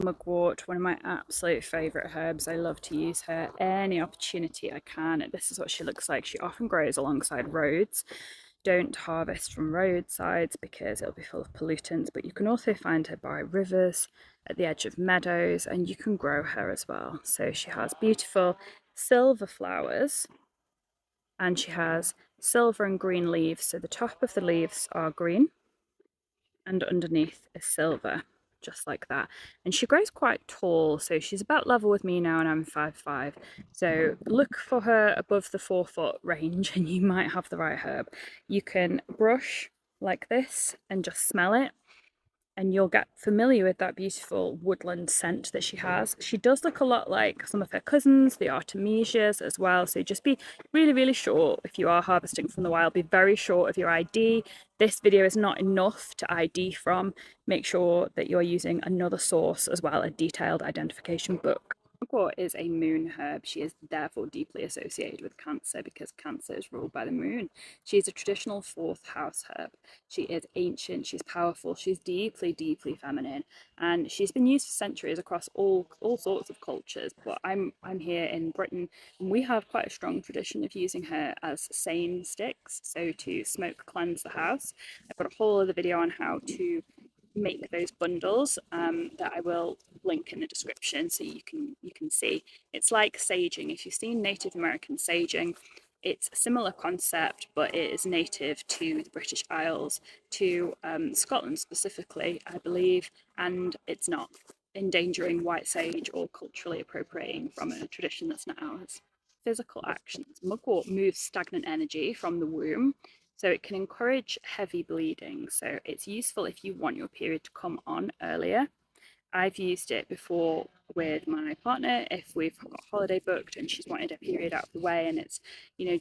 Mugwort, one of my absolute favourite herbs. I love to use her any opportunity I can. This is what she looks like. She often grows alongside roads. Don't harvest from roadsides because it'll be full of pollutants, but you can also find her by rivers, at the edge of meadows, and you can grow her as well. So she has beautiful silver flowers and she has silver and green leaves. So the top of the leaves are green and underneath is silver, just like that. And she grows quite tall, so she's about level with me now, and I'm 5'5". So look for her above the 4 foot range, and you might have the right herb. You can brush like this and just smell it, and you'll get familiar with that beautiful woodland scent that she has. She does look a lot like some of her cousins, the Artemisias, as well. So just be really, really sure if you are harvesting from the wild, be very sure of your ID. This video is not enough to ID from. Make sure that you're using another source as well, a detailed identification book. Mugwort is a moon herb. She is therefore deeply associated with Cancer because Cancer is ruled by the moon. She is a traditional fourth house herb. She is ancient, she's powerful, she's deeply, deeply feminine, and she's been used for centuries across all sorts of cultures. But I'm here in Britain, and we have quite a strong tradition of using her as sane sticks, so to smoke cleanse the house. I've got a whole other video on how to make those bundles that I will link in the description so you can see. It's like saging. If you've seen Native American saging, it's a similar concept, but it is native to the British Isles, to Scotland specifically, I believe, and it's not endangering white sage or culturally appropriating from a tradition that's not ours. Physical actions. Mugwort moves stagnant energy from the womb, so it can encourage heavy bleeding. So it's useful if you want your period to come on earlier. I've used it before with my partner if we've got a holiday booked and she's wanted a period out of the way and it's,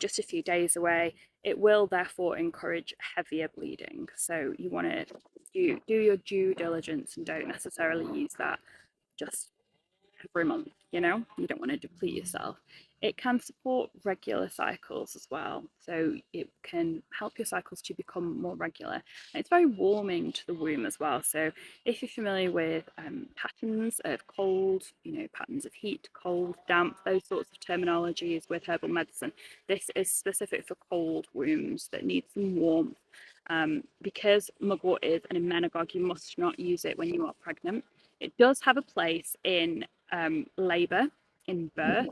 just a few days away. It will therefore encourage heavier bleeding. So you want to do your due diligence and don't necessarily use that just every month, you don't want to deplete yourself. It can support regular cycles as well, so it can help your cycles to become more regular. And it's very warming to the womb as well, so if you're familiar with patterns of cold, patterns of heat, cold, damp, those sorts of terminologies with herbal medicine, this is specific for cold wombs that need some warmth. Because mugwort is an emmenagogue, you must not use it when you are pregnant. It does have a place in labour, in birth.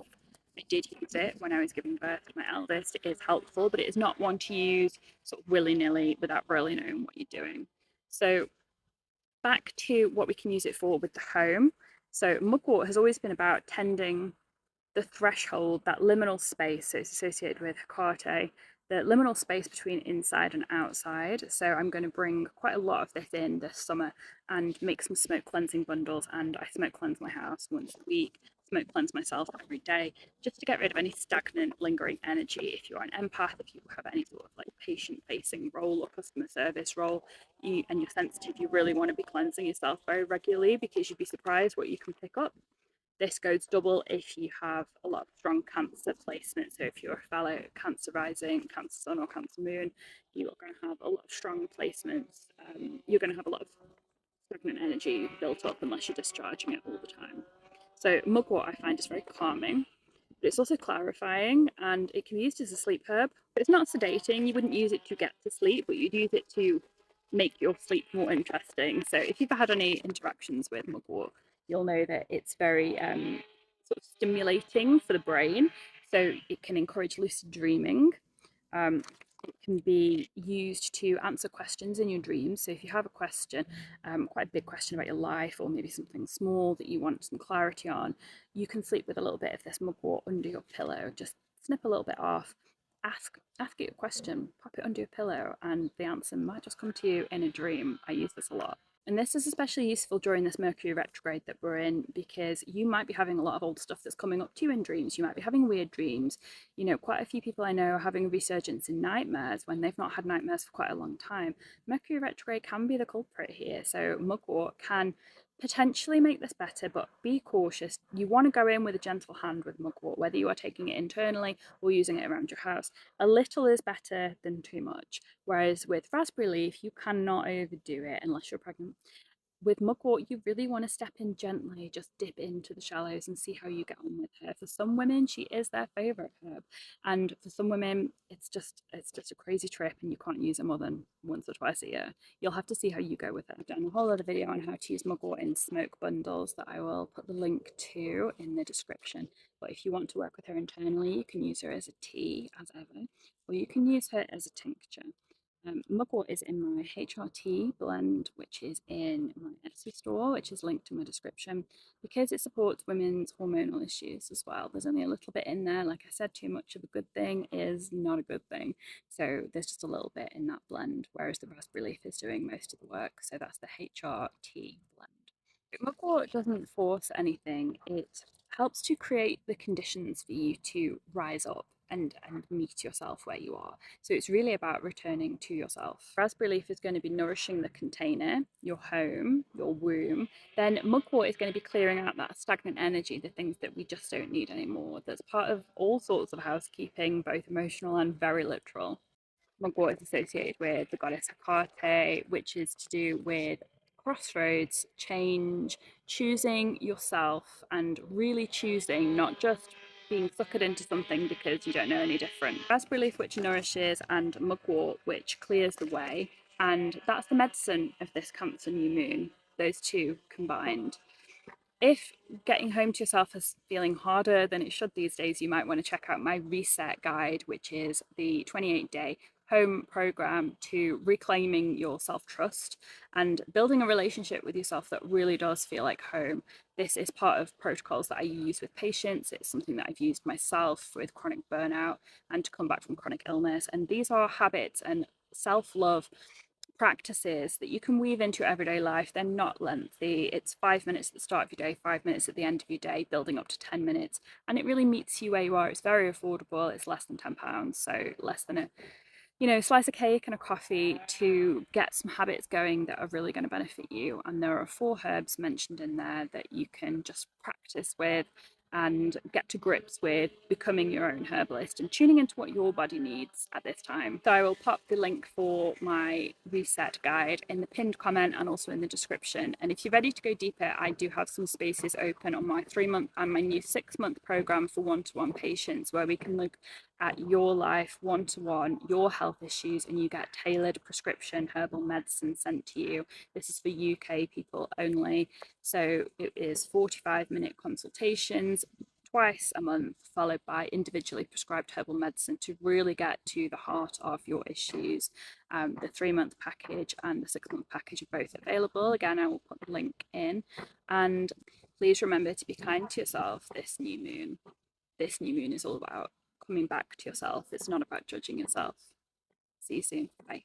I did use it when I was giving birth to my eldest. It is helpful, but it is not one to use sort of willy-nilly without really knowing what you're doing. So back to what we can use it for with the home. So mugwort has always been about tending the threshold, that liminal space. So it's associated with Hecate, the liminal space between inside and outside. So I'm going to bring quite a lot of this in this summer and make some smoke cleansing bundles. And I smoke cleanse my house once a week, smoke cleanse myself every day, just to get rid of any stagnant, lingering energy. If you're an empath, if you have any sort of like patient facing role or customer service role, and you're sensitive, you really want to be cleansing yourself very regularly because you'd be surprised what you can pick up. This goes double if you have a lot of strong Cancer placement. So if you're a fellow Cancer rising, Cancer sun, or Cancer moon, you're going to have a lot of strong placements. You're going to have a lot of stagnant energy built up unless you're discharging it all the time. So mugwort I find is very calming, but it's also clarifying and it can be used as a sleep herb. But it's not sedating. You wouldn't use it to get to sleep, but you'd use it to make your sleep more interesting. So if you've had any interactions with mugwort, you'll know that it's very sort of stimulating for the brain. So it can encourage lucid dreaming. Um, it can be used to answer questions in your dreams. So if you have a question, quite a big question about your life, or maybe something small that you want some clarity on, you can sleep with a little bit of this mugwort under your pillow. Just snip a little bit off. Ask it a question, pop it under your pillow, and the answer might just come to you in a dream. I use this a lot. And this is especially useful during this Mercury retrograde that we're in because you might be having a lot of old stuff that's coming up to you in dreams. You might be having weird dreams. Quite a few people I know are having a resurgence in nightmares when they've not had nightmares for quite a long time. Mercury retrograde can be the culprit here. So mugwort can potentially make this better, but be cautious. You want to go in with a gentle hand with mugwort, whether you are taking it internally or using it around your house. A little is better than too much. Whereas with raspberry leaf, you cannot overdo it unless you're pregnant. with mugwort, you really want to step in gently, just dip into the shallows and see how you get on with her. For some women, she is their favorite herb, and for some women, it's just a crazy trip, and you can't use her more than once or twice a year. You'll have to see how you go with her. I've done a whole other video on how to use mugwort in smoke bundles that I will put the link to in the description. But if you want to work with her internally, you can use her as a tea, as ever, or you can use her as a tincture. Mugwort is in my HRT blend, which is in my Etsy store, which is linked in my description, because it supports women's hormonal issues as well. There's only a little bit in there. Like I said, too much of a good thing is not a good thing. So there's just a little bit in that blend, whereas the raspberry leaf is doing most of the work. So that's the HRT blend. Mugwort doesn't force anything. It helps to create the conditions for you to rise up and meet yourself where you are. So it's really about returning to yourself. Raspberry leaf is going to be nourishing the container, your home, your womb. Then mugwort is going to be clearing out that stagnant energy, the things that we just don't need anymore. That's part of all sorts of housekeeping, both emotional and very literal. Mugwort is associated with the goddess Hecate, which is to do with crossroads, change, choosing yourself, and really choosing, not just being suckered into something because you don't know any different. Raspberry leaf, which nourishes, and mugwort, which clears the way. And that's the medicine of this Cancer new moon, those two combined. If getting home to yourself is feeling harder than it should these days, you might want to check out my reset guide, which is the 28-day home program to reclaiming your self-trust and building a relationship with yourself that really does feel like home. This is part of protocols that I use with patients. It's something that I've used myself with chronic burnout and to come back from chronic illness. And these are habits and self-love practices that you can weave into your everyday life. They're not lengthy. It's 5 minutes at the start of your day, 5 minutes at the end of your day, building up to 10 minutes. And it really meets you where you are. It's very affordable. It's less than £10, so less than a slice of cake and a coffee to get some habits going that are really going to benefit you. And there are 4 herbs mentioned in there that you can just practice with and get to grips with becoming your own herbalist and tuning into what your body needs at this time. So I will pop the link for my reset guide in the pinned comment and also in the description. And if you're ready to go deeper, I do have some spaces open on my 3-month and my new 6-month program for one-to-one patients, where we can look at your life one-to-one, your health issues, and you get tailored prescription herbal medicine sent to you. This is for UK people only. So it is 45-minute consultations twice a month, followed by individually prescribed herbal medicine to really get to the heart of your issues. The 3-month package and the 6-month package are both available. Again, I will put the link in. And please remember to be kind to yourself this new moon. This new moon is all about coming back to yourself. It's not about judging yourself. See you soon. Bye.